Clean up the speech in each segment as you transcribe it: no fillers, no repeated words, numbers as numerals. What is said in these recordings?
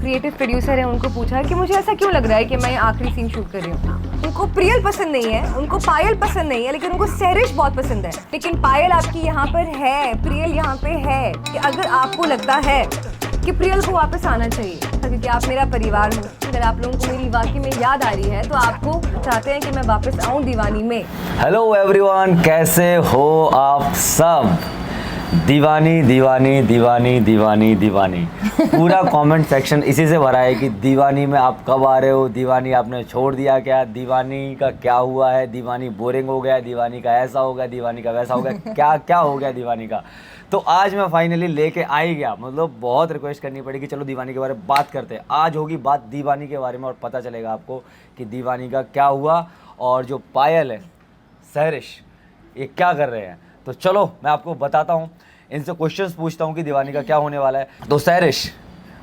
Creative producer हैं उनको पूछा कि मुझे ऐसा क्यों लग रहा है कि मैं आखिरी सीन शूट कर रही हूँ। उनको प्रियल पसंद नहीं है, उनको पायल पसंद नहीं है, लेकिन उनको सहरिश बहुत पसंद है। लेकिन पायल आपकी यहाँ पर है, प्रियल यहाँ पे है। कि अगर आपको लगता है कि प्रियल को वापस आना चाहिए क्योंकि आप मेरा परिवार हो, अगर आप लोगों को मेरी वाकई में याद आ रही है तो आपको चाहते हैं कि मैं वापस आऊँ दीवानी में। हेलो एवरीवन, कैसे हो आप सब। दीवानी दीवानी दीवानी दीवानी दीवानी पूरा कमेंट सेक्शन इसी से भरा है कि दीवानी में आप कब आ रहे हो, दीवानी आपने छोड़ दिया क्या, दीवानी का क्या हुआ है, दीवानी बोरिंग हो गया, दीवानी का ऐसा हो गया, दीवानी का वैसा हो गया, क्या क्या हो गया दीवानी का। तो आज मैं फाइनली लेके आ ही गया। मतलब बहुत रिक्वेस्ट करनी पड़ी कि चलो दीवानी के बारे में बात करते हैं। आज होगी बात दीवानी के बारे में और पता चलेगा आपको कि दीवानी का क्या हुआ और जो पायल है, सहरिश, ये क्या कर रहे हैं। तो चलो मैं आपको बताता हूँ, इनसे क्वेश्चंस पूछता हूँ कि दीवानी का क्या होने वाला है। तो सहरिश,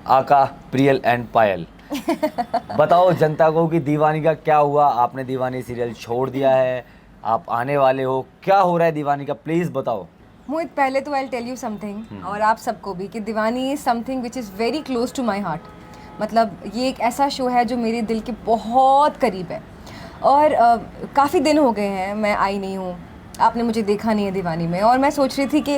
आका, प्रियल एंड पायल, बताओ जनता को कि दीवानी का क्या हुआ। आपने दीवानी सीरियल छोड़ दिया है, आप आने वाले हो, क्या हो रहा है दीवानी का, प्लीज़ बताओ। मोहित, पहले तो आई टेल यू समथिंग, और आप सबको भी, कि दीवानी is something which is very close to my heart. मतलब ये एक ऐसा शो है जो मेरे दिल के बहुत करीब है और काफ़ी दिन हो गए हैं मैं आई नहीं हूँ, आपने मुझे देखा नहीं है दीवानी में। और मैं सोच रही थी कि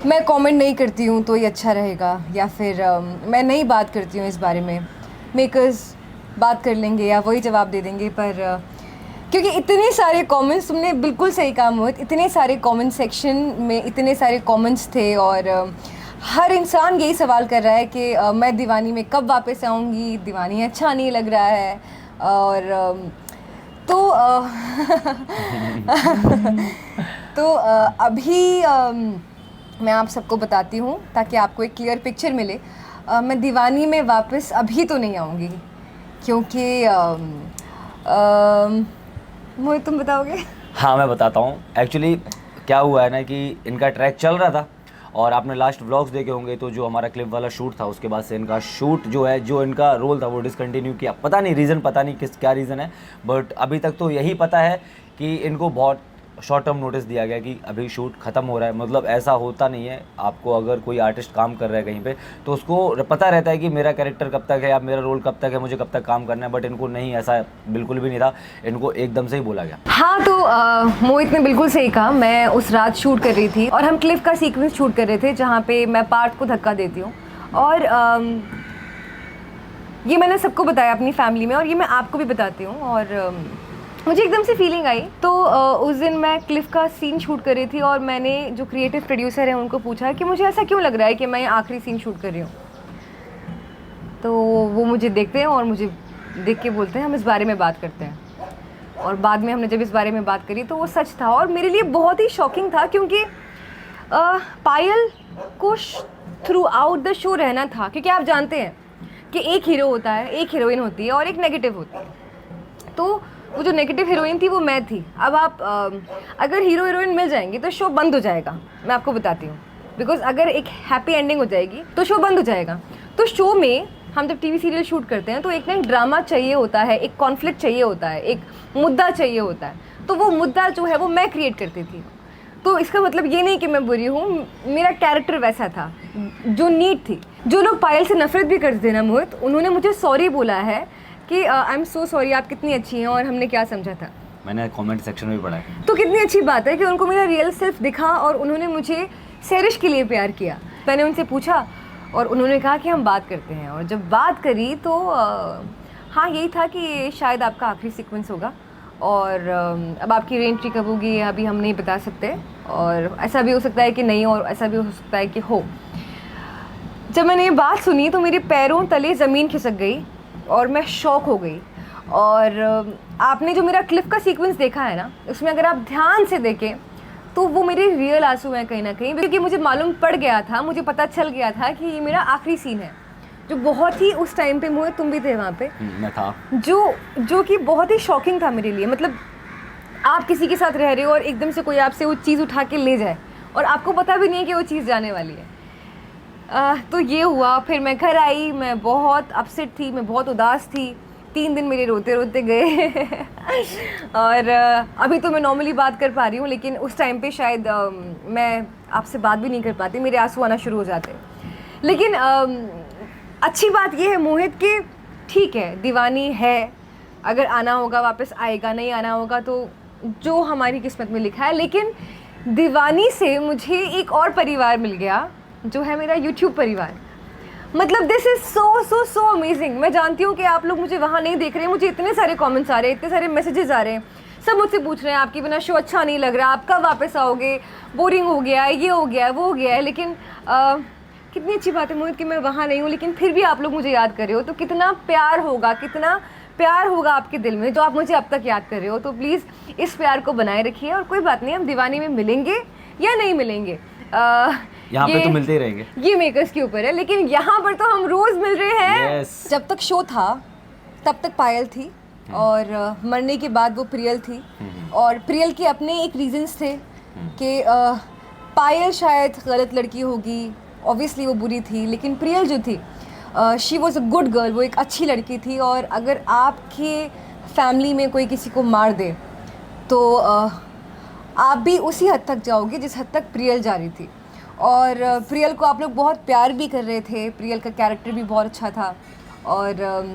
मैं कमेंट नहीं करती हूँ तो ये अच्छा रहेगा, या फिर मैं नहीं बात करती हूँ इस बारे में, मेकर्स बात कर लेंगे या वही जवाब दे देंगे। पर क्योंकि इतने सारे कमेंट्स, तुमने बिल्कुल सही कहा मोहित, इतने सारे कमेंट सेक्शन में इतने सारे कमेंट्स थे और हर इंसान यही सवाल कर रहा है कि मैं दीवानी में कब वापस आऊँगी, दीवानी अच्छा नहीं लग रहा है। और तो अभी मैं आप सबको बताती हूँ ताकि आपको एक क्लियर पिक्चर मिले। मैं दीवानी में वापस अभी तो नहीं आऊँगी क्योंकि मोहित तुम बताओगे? हाँ मैं बताता हूँ। एक्चुअली क्या हुआ है ना कि इनका ट्रैक चल रहा था और आपने लास्ट व्लॉग्स देखे होंगे, तो जो हमारा क्लिप वाला शूट था उसके बाद से इनका शूट जो है, जो इनका रोल था वो डिसकंटिन्यू किया। पता नहीं रीज़न, पता नहीं क्या रीज़न है, बट अभी तक तो यही पता है कि इनको बहुत शॉर्ट टर्म नोटिस दिया गया कि अभी शूट ख़त्म हो रहा है। मतलब ऐसा होता नहीं है, आपको अगर कोई आर्टिस्ट काम कर रहा है कहीं पे तो उसको पता रहता है कि मेरा कैरेक्टर कब तक है या मेरा रोल कब तक है, मुझे कब तक काम करना है। बट इनको नहीं, ऐसा बिल्कुल भी नहीं था, इनको एकदम से ही बोला गया। हाँ, तो मोहित ने बिल्कुल सही कहा। मैं उस रात शूट कर रही थी और हम क्लिफ का सीक्वेंस शूट कर रहे थे जहाँ पे मैं पार्थ को धक्का देती हूँ। और ये मैंने सबको बताया अपनी फैमिली में, और ये मैं आपको भी बताती हूँ। और मुझे एकदम से फीलिंग आई। तो उस दिन मैं क्लिफ का सीन शूट कर रही थी और मैंने जो क्रिएटिव प्रोड्यूसर हैं उनको पूछा कि मुझे ऐसा क्यों लग रहा है कि मैं आखिरी सीन शूट कर रही हूँ। तो वो मुझे देखते हैं और मुझे देख के बोलते हैं हम इस बारे में बात करते हैं। और बाद में हमने जब इस बारे में बात करी तो वो सच था और मेरे लिए बहुत ही शॉकिंग था, क्योंकि पायल को थ्रू आउट द शो रहना था। क्योंकि आप जानते हैं कि एक हीरो होता है, एक हीरोइन होती है और एक नेगेटिव होती है। तो वो जो नेगेटिव हीरोइन थी वो मैं थी। अब आप अगर हीरो हीरोइन मिल जाएंगे तो शो बंद हो जाएगा, मैं आपको बताती हूँ। बिकॉज अगर एक हैप्पी एंडिंग हो जाएगी तो शो बंद हो जाएगा। तो शो में हम जब टीवी सीरियल शूट करते हैं तो एक ना एक ड्रामा चाहिए होता है, एक कॉन्फ्लिक्ट चाहिए होता है, एक मुद्दा चाहिए होता है। तो वो मुद्दा जो है वो मैं क्रिएट करती थी। तो इसका मतलब ये नहीं कि मैं बुरी हूँ, मेरा कैरेक्टर वैसा था जो नीड थी। जो लोग पायल से नफरत भी करते थे ना मोहित, उन्होंने मुझे सॉरी बोला है कि आई एम सो सॉरी, आप कितनी अच्छी हैं और हमने क्या समझा था। मैंने कमेंट सेक्शन में भी पढ़ा है। तो कितनी अच्छी बात है कि उनको मेरा रियल सेल्फ दिखा और उन्होंने मुझे सहरिश के लिए प्यार किया। मैंने उनसे पूछा और उन्होंने कहा कि हम बात करते हैं। और जब बात करी तो हाँ, यही था कि ये शायद आपका आखिरी सीक्वेंस होगा और अब आपकी रीएंट्री कब होगी ये अभी हम नहीं बता सकते। और ऐसा भी हो सकता है कि नहीं, और ऐसा भी हो सकता है कि हो। जब मैंने ये बात सुनी तो मेरे पैरों तले ज़मीन खिसक गई और मैं शॉक हो गई। और आपने जो मेरा क्लिफ का सीक्वेंस देखा है ना, उसमें अगर आप ध्यान से देखें तो वो मेरे रियल आंसू हैं कहीं ना कहीं, क्योंकि मुझे मालूम पड़ गया था, मुझे पता चल गया था कि ये मेरा आखिरी सीन है। जो बहुत ही उस टाइम पे, मोहित तुम भी थे वहाँ पे, मैं था, जो कि बहुत ही शॉकिंग था मेरे लिए। मतलब आप किसी के साथ रह रहे हो और एकदम से कोई आपसे वो चीज़ उठा के ले जाए और आपको पता भी नहीं है कि वो चीज़ जाने वाली है। तो ये हुआ। फिर मैं घर आई, मैं बहुत अपसेट थी, मैं बहुत उदास थी। 3 दिन मेरे रोते रोते गए और अभी तो मैं नॉर्मली बात कर पा रही हूँ, लेकिन उस टाइम पे शायद मैं आपसे बात भी नहीं कर पाती, मेरे आंसू आना शुरू हो जाते। लेकिन अच्छी बात ये है मोहित कि ठीक है दीवानी है, अगर आना होगा वापस आएगा, नहीं आना होगा तो जो हमारी किस्मत में लिखा है। लेकिन दीवानी से मुझे एक और परिवार मिल गया जो है मेरा यूट्यूब परिवार। मतलब this is so so so amazing. मैं जानती हूँ कि आप लोग मुझे वहाँ नहीं देख रहे हैं, मुझे इतने सारे कमेंट्स आ रहे हैं, इतने सारे मैसेजेस आ रहे हैं, सब मुझसे पूछ रहे हैं आपके बिना शो अच्छा नहीं लग रहा, आप कब वापस आओगे, बोरिंग हो गया है, ये हो गया है, वो हो गया है। लेकिन कितनी अच्छी बात है मोहित कि मैं वहाँ नहीं हूँ, लेकिन फिर भी आप लोग मुझे याद कर रहे हो, तो कितना प्यार होगा, कितना प्यार होगा आपके दिल में जो आप मुझे अब तक याद कर रहे हो। तो प्लीज़ इस प्यार को बनाए रखिए, और कोई बात नहीं, हम दीवानी में मिलेंगे या नहीं मिलेंगे, यहाँ पे तो मिलते ही रहेंगे, ये मेकर्स के ऊपर है, लेकिन यहाँ पर तो हम रोज़ मिल रहे हैं। yes. जब तक शो था तब तक पायल थी, और मरने के बाद वो प्रियल थी, और प्रियल के अपने एक रीजंस थे कि पायल शायद गलत लड़की होगी, ऑब्वियसली वो बुरी थी, लेकिन प्रियल जो थी she was a good girl, वो एक अच्छी लड़की थी। और अगर आपके फैमिली में कोई किसी को मार दे तो आप भी उसी हद तक जाओगे जिस हद तक प्रियल जा रही थी। और प्रियल को आप लोग बहुत प्यार भी कर रहे थे, प्रियल का कैरेक्टर भी बहुत अच्छा था, और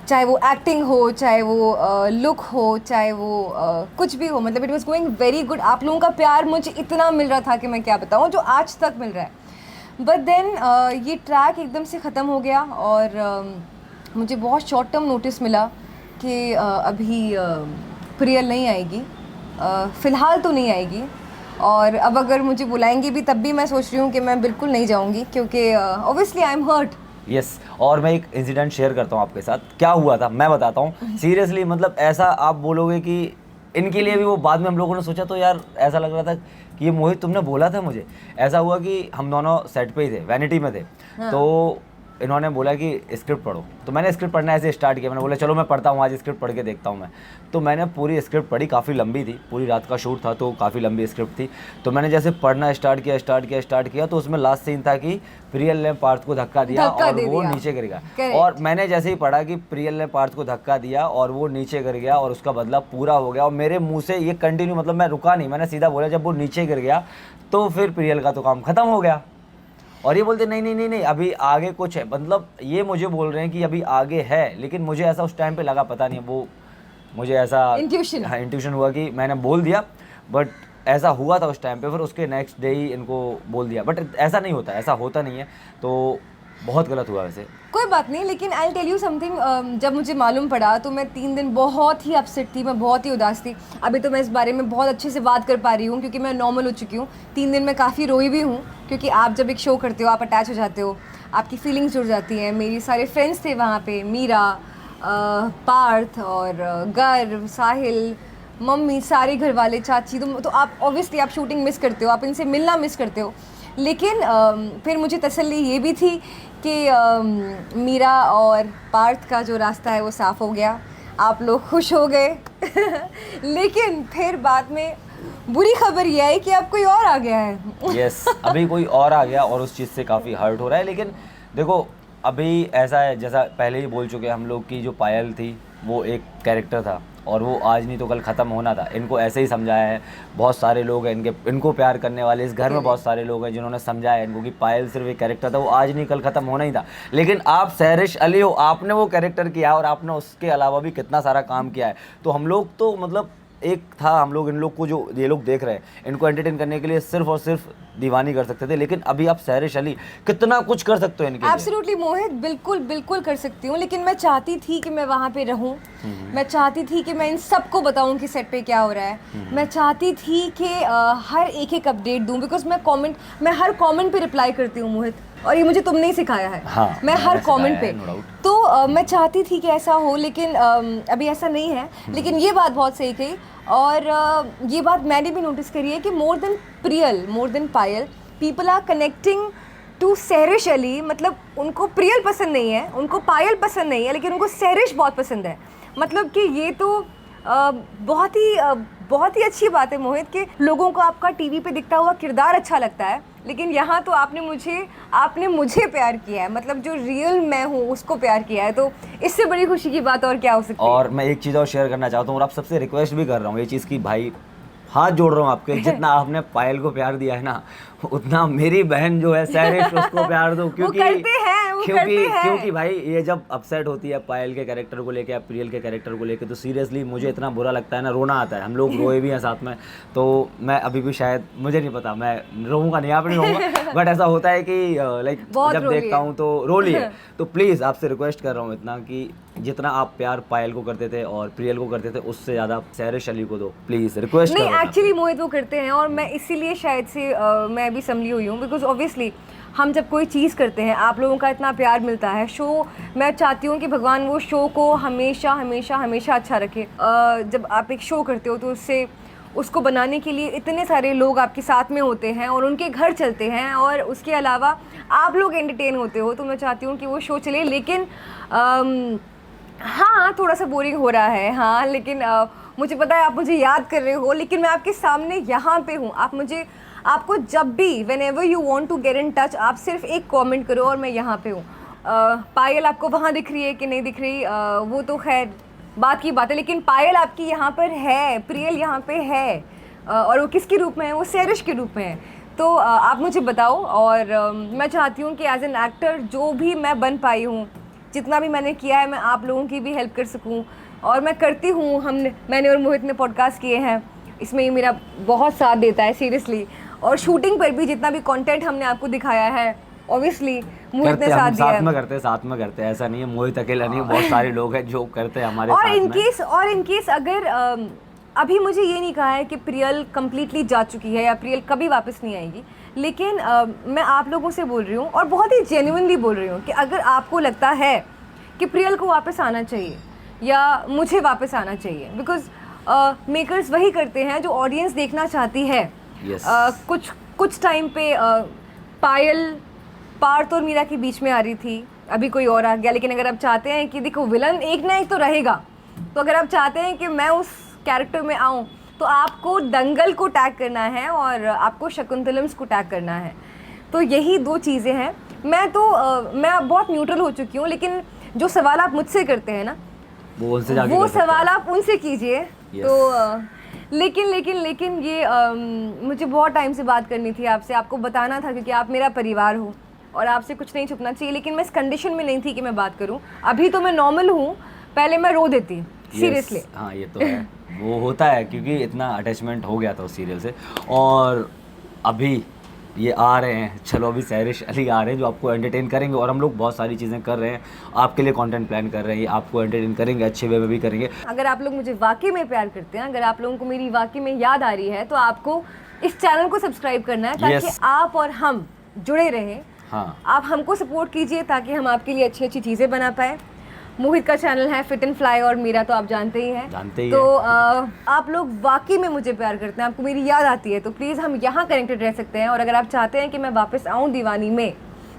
चाहे वो एक्टिंग हो, चाहे वो लुक हो, चाहे वो कुछ भी हो, मतलब it was going very good. आप लोगों का प्यार मुझे इतना मिल रहा था कि मैं क्या बताऊँ, जो आज तक मिल रहा है। बट देन ये ट्रैक एकदम से ख़त्म हो गया, और मुझे बहुत शॉर्ट टर्म नोटिस मिला कि अभी प्रियल नहीं आएगी, फ़िलहाल तो नहीं आएगी, और अब अगर मुझे बुलाएंगे भी तब भी मैं सोच रही हूँ कि मैं बिल्कुल नहीं जाऊँगी, क्योंकि obviously I am hurt. Yes और मैं एक इंसिडेंट शेयर करता हूँ आपके साथ, क्या हुआ था मैं बताता हूँ सीरियसली। मतलब ऐसा आप बोलोगे कि इनके लिए भी वो बाद में हम लोगों ने सोचा, तो यार ऐसा लग रहा था कि ये मोहित तुमने बोला था मुझे। ऐसा हुआ कि हम दोनों सेट पे ही थे, वैनिटी में थे, हाँ। तो इन्होंने बोला कि स्क्रिप्ट पढ़ो, तो मैंने स्क्रिप्ट पढ़ना ऐसे स्टार्ट किया। मैंने बोला चलो मैं पढ़ता हूँ, आज स्क्रिप्ट पढ़ के देखता हूँ मैं। तो मैंने पूरी स्क्रिप्ट पढ़ी, काफ़ी लंबी थी, पूरी रात का शूट था तो काफ़ी लंबी स्क्रिप्ट थी। तो मैंने जैसे पढ़ना स्टार्ट किया तो उसमें लास्ट सीन था कि प्रियल ने पार्थ को धक्का दिया और वो नीचे गिर गया। और मैंने जैसे ही पढ़ा कि प्रियल ने पार्थ को धक्का दिया और वो नीचे गिर गया और उसका बदला पूरा हो गया, और मेरे मुँह से ये कंटिन्यू, मतलब मैं रुका नहीं, मैंने सीधा बोला जब वो नीचे गिर गया तो फिर प्रियल का तो काम खत्म हो गया। और ये बोलते नहीं नहीं नहीं नहीं अभी आगे कुछ है, मतलब ये मुझे बोल रहे हैं कि अभी आगे है, लेकिन मुझे ऐसा उस टाइम पे लगा, पता नहीं वो मुझे ऐसा इंट्यूशन हुआ कि मैंने बोल दिया, बट ऐसा हुआ था उस टाइम पे। फिर उसके नेक्स्ट डे ही इनको बोल दिया, बट ऐसा नहीं होता, ऐसा होता नहीं है, तो बहुत गलत हुआ वैसे। कोई बात नहीं, लेकिन आई टेल यू समथिंग, जब मुझे मालूम पड़ा तो मैं 3 दिन बहुत ही अपसेट थी, मैं बहुत ही उदास थी। अभी तो मैं इस बारे में बहुत अच्छे से बात कर पा रही हूँ क्योंकि मैं नॉर्मल हो चुकी हूँ। 3 दिन में काफ़ी रोई भी हूँ, क्योंकि आप जब एक शो करते हो आप अटैच हो जाते हो, आपकी फीलिंग्स जुड़ जाती हैं। मेरी सारे फ्रेंड्स थे वहाँ पे, मीरा, पार्थ और गर्व, साहिल, मम्मी, सारे घर वाले, चाची, तो आप ऑब्वियसली आप शूटिंग मिस करते हो, आप इनसे मिलना मिस करते हो। लेकिन फिर मुझे तसल्ली ये भी थी कि मीरा और पार्थ का जो रास्ता है वो साफ़ हो गया, आप लोग खुश हो गए। लेकिन फिर बाद में बुरी खबर ये आई कि अब कोई और आ गया है। यस अभी कोई और आ गया और उस चीज़ से काफ़ी हर्ट हो रहा है। लेकिन देखो अभी ऐसा है, जैसा पहले ही बोल चुके हम लोग की जो पायल थी वो एक कैरेक्टर था और वो आज नहीं तो कल ख़त्म होना था। इनको ऐसे ही समझाया है, बहुत सारे लोग हैं इनको प्यार करने वाले, इस घर में बहुत सारे लोग हैं जिन्होंने समझाया इनको कि पायल सिर्फ एक कैरेक्टर था, वो आज नहीं कल ख़त्म होना ही था। लेकिन आप सहरिश अली हो, आपने वो कैरेक्टर किया और आपने उसके अलावा भी कितना सारा काम किया है। तो हम लोग तो मतलब एक था, हम लोग इन लोग को जो ये लोग देख रहे हैं इनको एंटरटेन करने के लिए सिर्फ और सिर्फ दीवानी कर सकते थे, लेकिन अभी आप सहरिश अली कितना कुछ कर सकते हो इनके लिए। एब्सोल्युटली मोहित, बिल्कुल बिल्कुल कर सकती हूँ, लेकिन मैं चाहती थी कि मैं वहाँ पे रहूँ, मैं चाहती थी कि मैं इन सबको बताऊँ कि सेट पे क्या हो रहा है, मैं चाहती थी कि हर एक अपडेट दूँ, बिकॉज मैं हर कॉमेंट पे रिप्लाई करती हूँ मोहित, और ये मुझे तुमने ही सिखाया है। हाँ, मैं हर कमेंट पे, तो मैं चाहती थी कि ऐसा हो, लेकिन अभी ऐसा नहीं है। लेकिन ये बात बहुत सही कही, और ये बात मैंने भी नोटिस करी है कि more than Priyal, more than Payal, people are connecting to Sehrish Ali. मतलब उनको प्रियल पसंद नहीं है, उनको पायल पसंद नहीं है, लेकिन उनको सहरिश बहुत पसंद है। मतलब कि ये तो बहुत ही अच्छी बात है मोहित कि लोगों को आपका टीवी पे दिखता हुआ किरदार अच्छा लगता है, लेकिन यहाँ तो आपने मुझे प्यार किया है, मतलब जो रियल मैं हूँ उसको प्यार किया है। तो इससे बड़ी खुशी की बात और क्या हो सकती है। और मैं एक चीज़ और शेयर करना चाहता हूँ और आप सबसे रिक्वेस्ट भी कर रहा हूँ ये चीज़ की, भाई हाथ जोड़ रहा हूँ आपके, जितना आपने पायल को प्यार दिया है ना, उतना मेरी बहन जो है सैरिश उसको प्यार दो, क्योंकि क्योंकि भाई ये जब अपसेट होती है पायल के कैरेक्टर को लेके या प्रियल के कैरेक्टर को लेके, तो सीरियसली मुझे इतना बुरा लगता है ना, रोना आता है। हम लोग रोए भी हैं साथ में, तो मैं अभी भी शायद, मुझे नहीं पता, मैं रोऊंगा नहीं, आप नहीं रोऊंगा, बट ऐसा होता है कि लाइक जब देखता हूँ तो रो लिए। तो प्लीज़ आपसे रिक्वेस्ट कर रहा हूँ इतना कि जितना आप प्यार पायल को करते थे और प्रियल को करते थे, उससे ज़्यादा सैरिश अली को दो, प्लीज़ रिक्वेस्ट। नहीं, एक्चुअली मोहित वो करते हैं, और मैं इसीलिए शायद से मैं भी संभली हुई हूँ, बिकॉज ऑब्वियसली हम जब कोई चीज़ करते हैं, आप लोगों का इतना प्यार मिलता है, शो, मैं चाहती हूँ कि भगवान वो शो को हमेशा हमेशा हमेशा अच्छा रखे। जब आप एक शो करते हो तो उससे उसको बनाने के लिए इतने सारे लोग आपके साथ में होते हैं और उनके घर चलते हैं, और उसके अलावा आप लोग एंटरटेन होते हो, तो मैं चाहती हूँ कि वो शो चले। लेकिन हाँ, थोड़ा सा बोरिंग हो रहा है, हाँ, लेकिन मुझे पता है आप मुझे याद कर रहे हो, लेकिन मैं आपके सामने यहाँ पे हूँ। आपको जब भी whenever you want to get in touch, आप सिर्फ एक कमेंट करो और मैं यहाँ पे हूँ। पायल आपको वहाँ दिख रही है कि नहीं दिख रही, वो तो खैर बात की बात है, लेकिन पायल आपकी यहाँ पर है, प्रियल यहाँ पे है, और वो किसके रूप में है? वो सैरिश के रूप में है। तो आप मुझे बताओ, और मैं चाहती हूँ कि एज एन एक्टर जो भी मैं बन पाई हूँ, जितना भी मैंने किया है, मैं आप लोगों की भी हेल्प कर सकूं, और मैं करती हूँ। मैंने और मोहित ने पॉडकास्ट किए हैं, इसमें ये मेरा बहुत साथ देता है सीरियसली, और शूटिंग पर भी जितना भी कंटेंट हमने आपको दिखाया है, ऑब्वियसली मोहित ने साथ दिया है। साथ में करते हैं, ऐसा नहीं है मोहित अकेला नहीं, बहुत सारे लोग हैं जो करते हैं हमारे और साथ में। इन केस अगर अभी मुझे ये नहीं कहा है कि प्रियल कम्प्लीटली जा चुकी है या प्रियल कभी वापस नहीं आएगी, लेकिन मैं आप लोगों से बोल रही हूँ, और बहुत ही जेन्युइनली बोल रही हूँ, कि अगर आपको लगता है कि प्रियल को वापस आना चाहिए या मुझे वापस आना चाहिए, बिकॉज मेकर्स वही करते हैं जो ऑडियंस देखना चाहती है। yes. कुछ टाइम पे पायल पार्थ और मीरा के बीच में आ रही थी, अभी कोई और आ गया, लेकिन अगर आप चाहते हैं कि देखो विलन एक ना एक तो रहेगा, तो अगर आप चाहते हैं कि मैं उस कैरेक्टर में आऊँ, तो आपको दंगल को टैग करना है और आपको शकुंतलम्स को टैग करना है। तो यही दो चीज़ें हैं। मैं बहुत न्यूट्रल हो चुकी हूँ, लेकिन जो सवाल आप मुझसे करते हैं ना, वो सवाल आप उनसे कीजिए। yes. तो लेकिन ये मुझे बहुत टाइम से बात करनी थी आपसे, आपको बताना था, क्योंकि आप मेरा परिवार हो और आपसे कुछ नहीं छुपना चाहिए। लेकिन मैं इस कंडीशन में नहीं थी कि मैं बात करूं। अभी तो मैं नॉर्मल हूँ, पहले मैं रो देती सीरियसली। हाँ, ये तो है, वो होता है क्योंकि इतना अटैचमेंट हो गया था उस सीरियल से। और अभी ये आ रहे हैं, चलो अभी सैरिश अली आ रहे हैं जो आपको एंटरटेन करेंगे, और हम लोग बहुत सारी चीज़ें कर रहे हैं, आपके लिए कंटेंट प्लान कर रहे हैं, आपको एंटरटेन करेंगे, अच्छे वे में भी करेंगे। अगर आप लोग मुझे वाकई में प्यार करते हैं, अगर आप लोगों को मेरी वाकई में याद आ रही है, तो आपको इस चैनल को सब्सक्राइब करना है, ताकि आप और हम जुड़े रहें। हाँ, आप हमको सपोर्ट कीजिए ताकि हम आपके लिए अच्छी अच्छी चीज़ें बना पाए। मोहित का चैनल है फिट एंड फ्लाई, और मेरा तो आप जानते ही हैं। तो आप लोग वाकई में मुझे प्यार करते हैं, आपको मेरी याद आती है, तो प्लीज़ हम यहाँ कनेक्टेड रह सकते हैं। और अगर आप चाहते हैं कि मैं वापस आऊँ दीवानी में,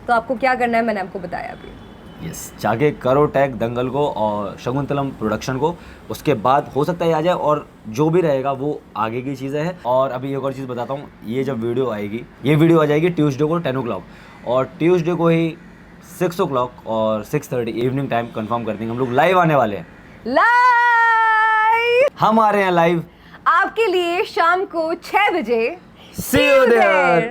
तो आपको क्या करना है मैंने आपको बताया अभी। यस, जाके करो टैग दंगल को और शकुंतलम प्रोडक्शन को, उसके बाद हो सकता है आ जाए, और जो भी रहेगा वो आगे की चीज़ें हैं। और अभी एक और चीज़ बताता हूँ, ये जब वीडियो आएगी, ये वीडियो आ जाएगी ट्यूसडे को 10 o'clock, और ट्यूसडे को ही 6 o'clock और 6:30 इवनिंग टाइम कंफर्म कर देंगे। हम लोग लाइव आने वाले हैं, हम आ रहे हैं लाइव आपके लिए शाम को 6 बजे। See you there.